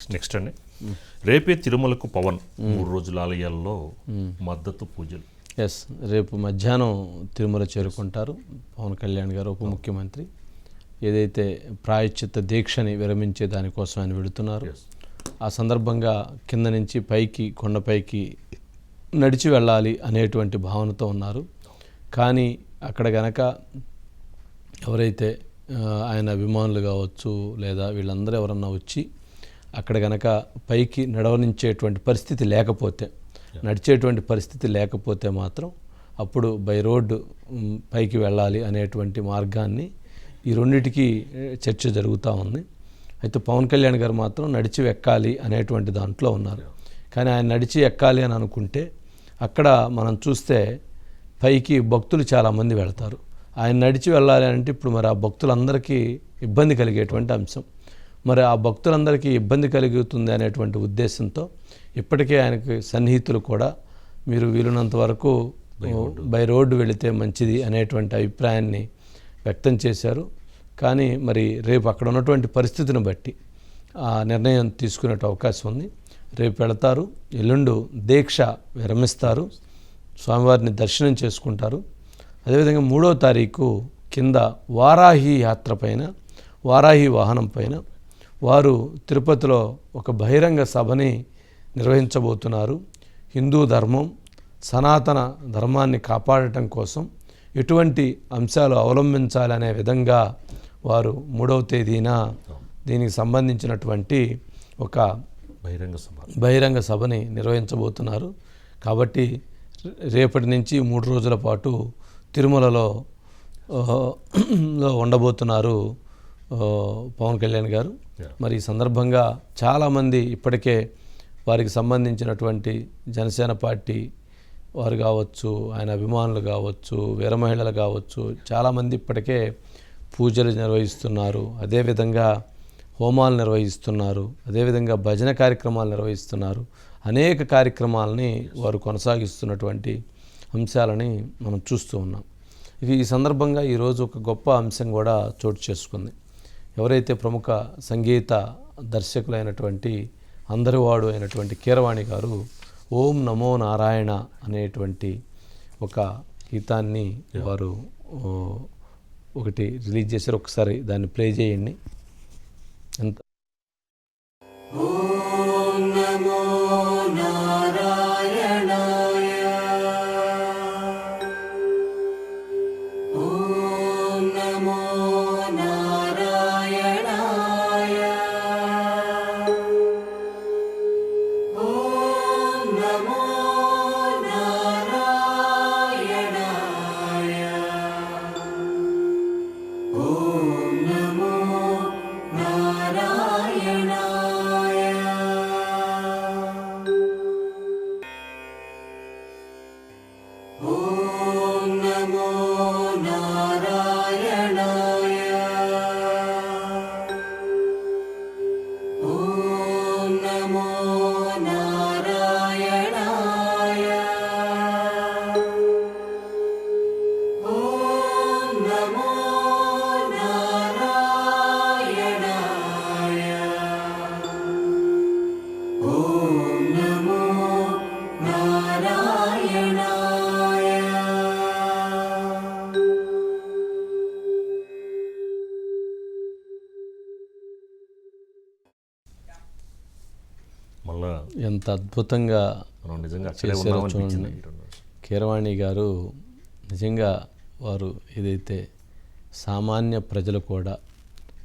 Next అండి, రేపే తిరుమలకు పవన్ 3 రోజుల ఆలయాల్లో మద్దతు పూజలు. ఎస్, రేపు మధ్యాహ్నం తిరుమల చేరుకుంటారు పవన్ కళ్యాణ్ గారు, ఉప ముఖ్యమంత్రి. ఏదైతే ప్రాయశ్చిత్త దీక్షని విరమించే దానికోసం ఆయన వెళుతున్నారు. ఆ సందర్భంగా కింద నుంచి పైకి, కొండపైకి నడిచి వెళ్ళాలి అనేటువంటి భావనతో ఉన్నారు. కానీ అక్కడ గనక ఎవరైతే ఆయన అభిమానులు కావచ్చు, లేదా వీళ్ళందరూ ఎవరన్నా వచ్చి అక్కడ గనక పైకి నడవనించేటువంటి పరిస్థితి లేకపోతే, నడిచేటువంటి పరిస్థితి లేకపోతే మాత్రం అప్పుడు బై రోడ్డు పైకి వెళ్ళాలి అనేటువంటి మార్గాన్ని ఈ రెండిటికి చర్చ జరుగుతూ ఉంది. అయితే పవన్ కళ్యాణ్ గారు మాత్రం నడిచి ఎక్కాలి అనేటువంటి దాంట్లో ఉన్నారు. కానీ ఆయన నడిచి ఎక్కాలి అని అనుకుంటే అక్కడ మనం చూస్తే పైకి భక్తులు చాలామంది వెళ్తారు. ఆయన నడిచి వెళ్ళాలి అంటే ఇప్పుడు మరి ఆ భక్తులందరికీ ఇబ్బంది కలిగేటువంటి అంశం. మరి ఆ భక్తులందరికీ ఇబ్బంది కలుగుతుంది అనేటువంటి ఉద్దేశంతో ఇప్పటికే ఆయనకి సన్నిహితులు కూడా మీరు వీలున్నంత వరకు బై రోడ్డు వెళితే మంచిది అనేటువంటి అభిప్రాయాన్ని వ్యక్తం చేశారు. కానీ మరి రేపు అక్కడ ఉన్నటువంటి పరిస్థితిని బట్టి ఆ నిర్ణయం తీసుకునే అవకాశం ఉంది. రేపు వెళతారు, ఎల్లుండు దీక్ష విరమిస్తారు, స్వామివారిని దర్శనం చేసుకుంటారు. అదేవిధంగా 3వ తారీఖు కింద వారాహి యాత్ర పైన, వారాహి వాహనం పైన వారు తిరుపతిలో ఒక బహిరంగ సభని నిర్వహించబోతున్నారు. హిందూ ధర్మం, సనాతన ధర్మాన్ని కాపాడటం కోసం ఎటువంటి అంశాలు అవలంబించాలనే విధంగా వారు 3వ తేదీన దీనికి సంబంధించినటువంటి ఒక బహిరంగ సభని నిర్వహించబోతున్నారు. కాబట్టి రేపటి నుంచి 3 రోజుల పాటు తిరుమలలో ఉండబోతున్నారు పవన్ కళ్యాణ్ గారు. మరి ఈ సందర్భంగా చాలామంది ఇప్పటికే వారికి సంబంధించినటువంటి జనసేన పార్టీ వారు కావచ్చు, ఆయన అభిమానులు కావచ్చు, వీర మహిళలు కావచ్చు, చాలామంది ఇప్పటికే పూజలు నిర్వహిస్తున్నారు. అదేవిధంగా హోమాలు నిర్వహిస్తున్నారు. అదేవిధంగా భజన కార్యక్రమాలు నిర్వహిస్తున్నారు. అనేక కార్యక్రమాలని వారు కొనసాగిస్తున్నటువంటి అంశాలని మనం చూస్తూ ఉన్నాం. ఈ సందర్భంగా ఈరోజు ఒక గొప్ప అంశం కూడా చోటు చేసుకుంది. ఎవరైతే ప్రముఖ సంగీత దర్శకులైనటువంటి అందరివాడు అయినటువంటి కీరవాణి గారు ఓం నమో నారాయణ అనేటువంటి ఒక గీతాన్ని వారు ఒకటి రిలీజ్ చేశారు. ఒకసారి దాన్ని ప్లే చేయండి. ఎంత ఓం నమో నారాయణాయ, ఓం నమో నారాయణాయ, ఓం నమో నారాయణాయ, ఓం నమో నారాయణాయ. ఓం నమో నారాయణాయ, ఓం నమో నారాయణాయ, ఓం నమో నారాయణాయ, ఓం నమో నారాయణాయ. మళ్ళా ఎంత అద్భుతంగా మనం నిజంగా అక్కడే చేశారో ఉన్నామనిపించింది. చూడండి. కీరవాణి గారు నిజంగా వారు ఏదైతే సామాన్య ప్రజలు కూడా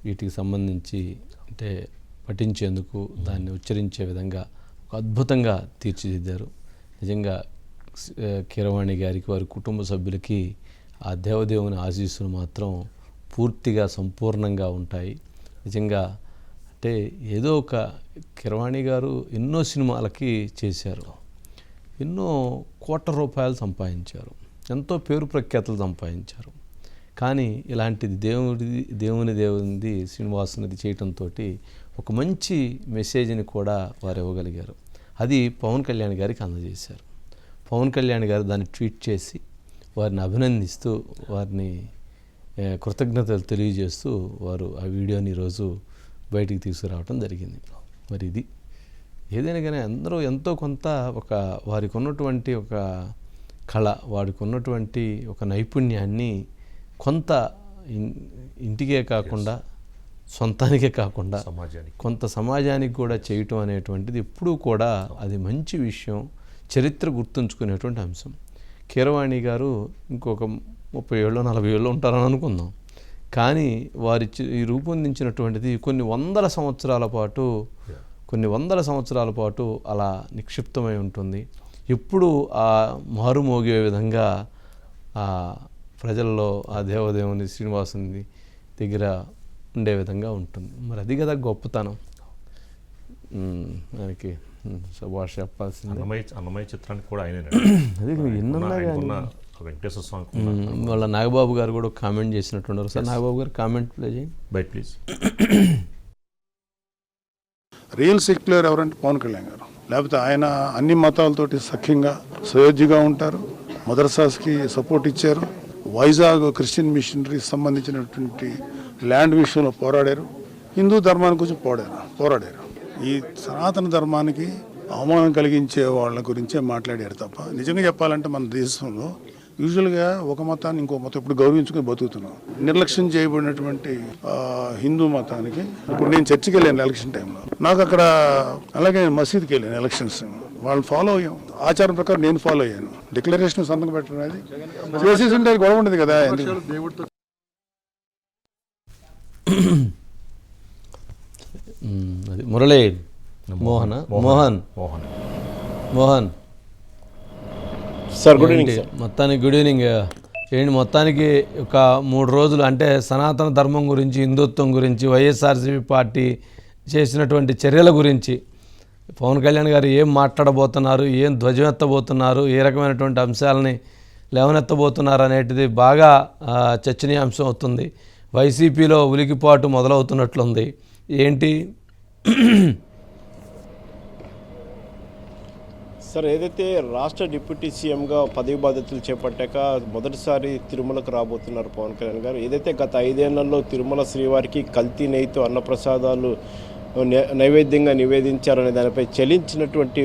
వీటికి సంబంధించి అంటే పఠించేందుకు దాన్ని ఉచ్చరించే విధంగా ఒక అద్భుతంగా తీర్చిదిద్దారు. నిజంగా కీరవాణి గారికి, వారి కుటుంబ సభ్యులకి ఆ దేవదేవుని ఆశీస్సులు మాత్రం పూర్తిగా సంపూర్ణంగా ఉంటాయి. నిజంగా అంటే ఏదో ఒక కీరవాణి గారు ఎన్నో సినిమాలకి చేశారు, ఎన్నో కోట్ల రూపాయలు సంపాదించారు, ఎంతో పేరు ప్రఖ్యాతులు సంపాదించారు. కానీ ఇలాంటిది దేవునిది శ్రీనివాసునిది చేయటంతో ఒక మంచి మెసేజ్ని కూడా వారు ఇవ్వగలిగారు. అది పవన్ కళ్యాణ్ గారికి అందజేశారు. పవన్ కళ్యాణ్ గారు దాన్ని ట్వీట్ చేసి వారిని అభినందిస్తూ, వారిని కృతజ్ఞతలు తెలియజేస్తూ వారు ఆ వీడియోని ఈరోజు బయటికి తీసుకురావడం జరిగింది. మరి ఇది ఏదైనా కానీ అందరూ ఎంతో కొంత ఒక వారికి ఉన్నటువంటి ఒక కళ, వారికి ఉన్నటువంటి ఒక నైపుణ్యాన్ని కొంత ఇంటికే కాకుండా సొంతానికే కాకుండా సమాజానికి కొంత సమాజానికి కూడా చేయటం అనేటువంటిది ఎప్పుడూ కూడా అది మంచి విషయం, చరిత్ర గుర్తుంచుకునేటువంటి అంశం. కీరవాణి గారు ఇంకొక 30 ఏళ్ళు 40 ఏళ్ళు ఉంటారని అనుకుందాం. కానీ వారి రూపొందించినటువంటిది కొన్ని వందల సంవత్సరాల పాటు అలా నిక్షిప్తమై ఉంటుంది. ఎప్పుడు ఆ మారుమోగే విధంగా ఆ ప్రజల్లో ఆ దేవదేవుని శ్రీనివాసుని దగ్గర ఉండే విధంగా ఉంటుంది. మరి అది కదా గొప్పతనం. దానికి శభాష్ చెప్పాల్సింది. అన్నమయ్య చిత్రానికి కూడా ఆయనే అది ఎన్నున్నా కానీ వెంకటేశ్వర స్వామి వాళ్ళ నాగబాబు గారు కూడా కామెంట్ చేసినట్టున్నారు. సార్ నాగబాబు గారు కామెంట్ ప్లే చేయండి బయట ప్లీజ్. రియల్ సెక్యులర్ ఎవరంటే పవన్ కళ్యాణ్ గారు. లేకపోతే ఆయన అన్ని మతాలతోటి సఖ్యంగా సయోధ్యగా ఉంటారు. మదర్సాస్కి సపోర్ట్ ఇచ్చారు. వైజాగ్ క్రిస్టియన్ మిషనరీ సంబంధించినటువంటి ల్యాండ్ విషయంలో పోరాడారు. హిందూ ధర్మానికి కొంచెం పోరాడారు. ఈ సనాతన ధర్మానికి అవమానం కలిగించే వాళ్ళ గురించే మాట్లాడారు తప్ప నిజంగా చెప్పాలంటే మన దేశంలో యూజువల్గా ఒక మతాన్ని ఇంకో మతం ఇప్పుడు గౌరవించుకుని బతుకుతున్నాం. నిర్లక్ష్యం చేయబడినటువంటి హిందూ మతానికి ఇప్పుడు నేను చర్చికి వెళ్ళాను ఎలక్షన్ టైంలో. నాకు అక్కడ అలాగే మసీద్కి వెళ్ళాను ఎలక్షన్స్. వాళ్ళు ఫాలో అయ్యాం. ఆచారం ప్రకారం నేను ఫాలో అయ్యాను. డిక్లరేషన్ సంతకం పెట్టడం అనేది చేసేసి ఉంటే గొడవ ఉండదు కదా. అది Murali Mohan sir good evening. మొత్తానికి గుడ్ ఈవినింగ్. ఏంటి మొత్తానికి ఒక 3 రోజులు అంటే సనాతన ధర్మం గురించి, హిందుత్వం గురించి, వైఎస్ఆర్సీపీ పార్టీ చేసినటువంటి చర్యల గురించి పవన్ కళ్యాణ్ గారు ఏం మాట్లాడబోతున్నారు, ఏం ధ్వజమెత్తబోతున్నారు, ఏ రకమైనటువంటి అంశాలని లేవనెత్తబోతున్నారు అనేటిది బాగా చర్చనీయాంశం అవుతుంది. వైసీపీలో ఉలికిపాటు మొదలవుతున్నట్లుంది. ఏంటి సార్, ఏదైతే రాష్ట్ర డిప్యూటీ సీఎంగా పదవి బాధ్యతలు చేపట్టాక మొదటిసారి తిరుమలకు రాబోతున్నారు పవన్ కళ్యాణ్ గారు. ఏదైతే గత 5 ఏళ్లలో తిరుమల శ్రీవారికి కల్తీ నెయ్యితో అన్నప్రసాదాలు నైవేద్యంగా నివేదించారనే దానిపై చలించినటువంటి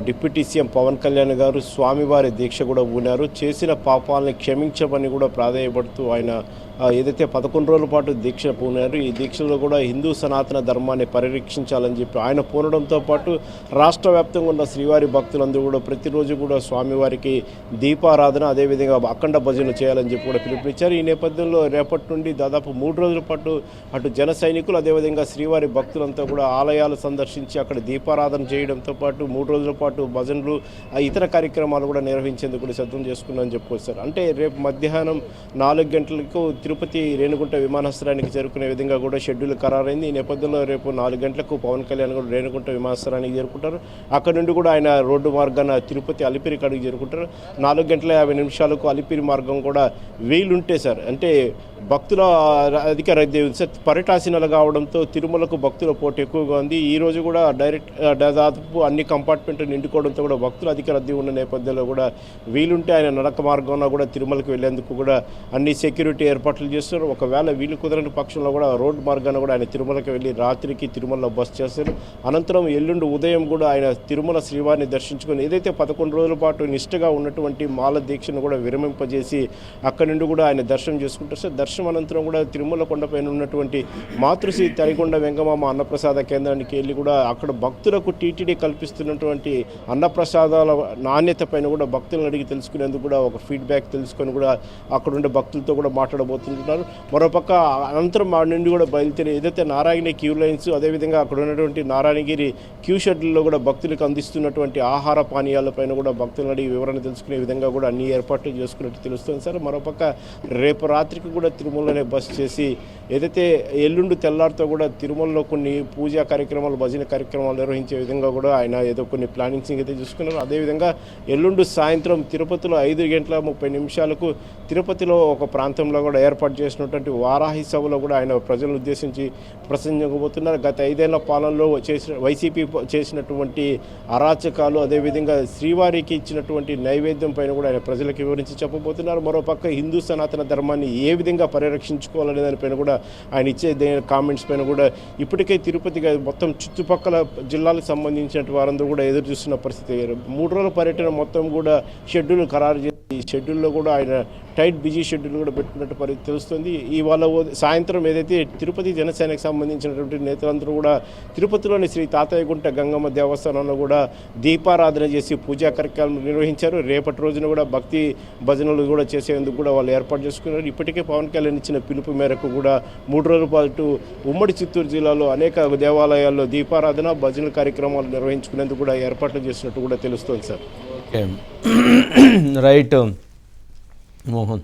డిప్యూటీ సీఎం పవన్ కళ్యాణ్ గారు స్వామివారి దీక్ష కూడా ఊనారు. చేసిన పాపాలని క్షమించమని కూడా ప్రాధేయపడుతూ ఆయన ఏదైతే 11 రోజుల పాటు దీక్ష పూనారు. ఈ దీక్షలో కూడా హిందూ సనాతన ధర్మాన్ని పరిరక్షించాలని చెప్పి ఆయన పూనడంతో పాటు రాష్ట్ర వ్యాప్తంగా ఉన్న శ్రీవారి భక్తులందరూ కూడా ప్రతిరోజు కూడా స్వామివారికి దీపారాధన, అదేవిధంగా అఖండ భజన చేయాలని చెప్పి కూడా పిలుపునిచ్చారు. ఈ నేపథ్యంలో రేపటి నుండి దాదాపు 3 రోజుల పాటు అటు జన సైనికులు, అదేవిధంగా శ్రీవారి భక్తులంతా కూడా ఆలయాలు సందర్శించి అక్కడ దీపారాధన చేయడంతో పాటు 3 రోజుల పాటు భజనలు, ఇతర కార్యక్రమాలు కూడా నిర్వహించేందుకు కూడా సిద్ధం చేసుకున్నామని చెప్పుకొస్తారు. అంటే రేపు మధ్యాహ్నం 4 గంటలకు తిరుపతి రేణిగుంట విమానాశ్రయానికి చేరుకునే విధంగా కూడా షెడ్యూల్ ఖరారైంది. ఈ నేపథ్యంలో రేపు 4 గంటలకు పవన్ కళ్యాణ్ కూడా రేణిగుంట విమానాశ్రయానికి చేరుకుంటారు. అక్కడ నుండి కూడా ఆయన రోడ్డు మార్గాన తిరుపతి అలిపిరి కాడికి చేరుకుంటారు. 4:50 అలిపిరి మార్గం కూడా వీలుంటే సార్, అంటే భక్తుల అధిక రద్దీ సార్, పర్యటాసీనలు కావడంతో తిరుమలకు భక్తుల పోటీ ఎక్కువగా ఉంది. ఈ రోజు కూడా దాదాపు అన్ని కంపార్ట్మెంట్లు నిండుకోవడంతో కూడా భక్తులు అధిక రద్దీ ఉన్న నేపథ్యంలో కూడా వీలుంటే ఆయన నడక మార్గంలో కూడా తిరుమలకు వెళ్లేందుకు కూడా అన్ని సెక్యూరిటీ ఏర్పాట్లు చేస్తారు. ఒకవేళ వీలు కుదరని పక్షంలో కూడా రోడ్డు మార్గాన కూడా ఆయన తిరుమలకి వెళ్ళి రాత్రికి తిరుమలలో బస చేస్తారు. అనంతరం ఎల్లుండి ఉదయం కూడా ఆయన తిరుమల శ్రీవారిని దర్శించుకొని ఏదైతే 11 రోజుల పాటు నిష్ఠగా ఉన్నటువంటి మాల దీక్షను కూడా విరమింపజేసి అక్కడి నుండి కూడా ఆయన దర్శనం చేసుకుంటారు సార్. దర్శనం అనంతరం కూడా తిరుమల కొండపైన ఉన్నటువంటి మాతృశ్రీ తరిగొండ వెంగమామ అన్నప్రసాద కేంద్రానికి వెళ్ళి కూడా అక్కడ భక్తులకు టీటీడీ కల్పిస్తున్నటువంటి అన్నప్రసాదాల నాణ్యత పైన కూడా భక్తులను అడిగి తెలుసుకునేందుకు కూడా ఒక ఫీడ్బ్యాక్ తెలుసుకొని కూడా అక్కడ ఉండే భక్తులతో కూడా మాట్లాడబోతుంటున్నారు. మరోపక్క అనంతరం ఆ నుండి కూడా బయలుదేరి ఏదైతే నారాయణ క్యూ లైన్స్, అదేవిధంగా అక్కడ ఉన్నటువంటి నారాయణగిరి క్యూ షెడ్యూల్లో కూడా భక్తులకు అందిస్తున్నటువంటి ఆహార పానీయాలపైన కూడా భక్తులను అడిగి వివరణ తెలుసుకునే విధంగా కూడా అన్ని ఏర్పాట్లు చేసుకున్నట్టు తెలుస్తుంది సార్. మరోపక్క రేపు రాత్రికి కూడా తిరుమలనే బస్ చేసి ఏదైతే ఎల్లుండి తెల్లారితో కూడా తిరుమలలో కొన్ని పూజా కార్యక్రమాలు, భజన కార్యక్రమాలు నిర్వహించే విధంగా కూడా ఆయన ఏదో కొన్ని ప్లానింగ్స్ అయితే చూసుకున్నారు. అదేవిధంగా ఎల్లుండి సాయంత్రం తిరుపతిలో 5:30 తిరుపతిలో ఒక ప్రాంతంలో కూడా ఏర్పాటు చేసినటువంటి వారాహి సభలో కూడా ఆయన ప్రజలను ఉద్దేశించి ప్రసంగించబోతున్నారు. గత 5 ఏళ్ల పాలనలో వైసీపీ చేసినటువంటి అరాచకాలు, అదేవిధంగా శ్రీవారికి ఇచ్చినటువంటి నైవేద్యం పైన కూడా ఆయన ప్రజలకు వివరించి చెప్పబోతున్నారు. మరోపక్క హిందూ సనాతన ధర్మాన్ని ఏ విధంగా పరిరక్షించుకోవాలనే దానిపైన కూడా ఆయన ఇచ్చే కామెంట్స్ పైన కూడా ఇప్పటికే తిరుపతిగా మొత్తం చుట్టుపక్కల జిల్లాలకు సంబంధించిన వారందరూ కూడా ఎదురు చూస్తున్న పరిస్థితి. 3 రోజుల పర్యటన మొత్తం కూడా షెడ్యూల్ ఖరారు చేసి ఈ షెడ్యూల్లో కూడా ఆయన టైట్ బిజీ షెడ్యూల్ కూడా పెట్టుకున్నట్టు తెలుస్తుంది. ఇవాళ సాయంత్రం ఏదైతే తిరుపతి జనసేనకు సంబంధించినటువంటి నేతలందరూ కూడా తిరుపతిలోని శ్రీ తాతయ్యగుంట గంగమ్మ దేవస్థానంలో కూడా దీపారాధన చేసి పూజా కార్యక్రమాలు నిర్వహించారు. రేపటి రోజున కూడా భక్తి భజనలు కూడా చేసేందుకు కూడా వాళ్ళు ఏర్పాటు చేసుకున్నారు. ఇప్పటికే పవన్ కళ్యాణ్ ఇచ్చిన పిలుపు మేరకు కూడా 3 రోజుల పాటు ఉమ్మడి చిత్తూరు జిల్లాలో అనేక దేవాలయాల్లో దీపారాధన భజనల కార్యక్రమాలు నిర్వహించుకునేందుకు కూడా ఏర్పాట్లు చేసినట్టు కూడా తెలుస్తోంది సార్. Okay right Mohan.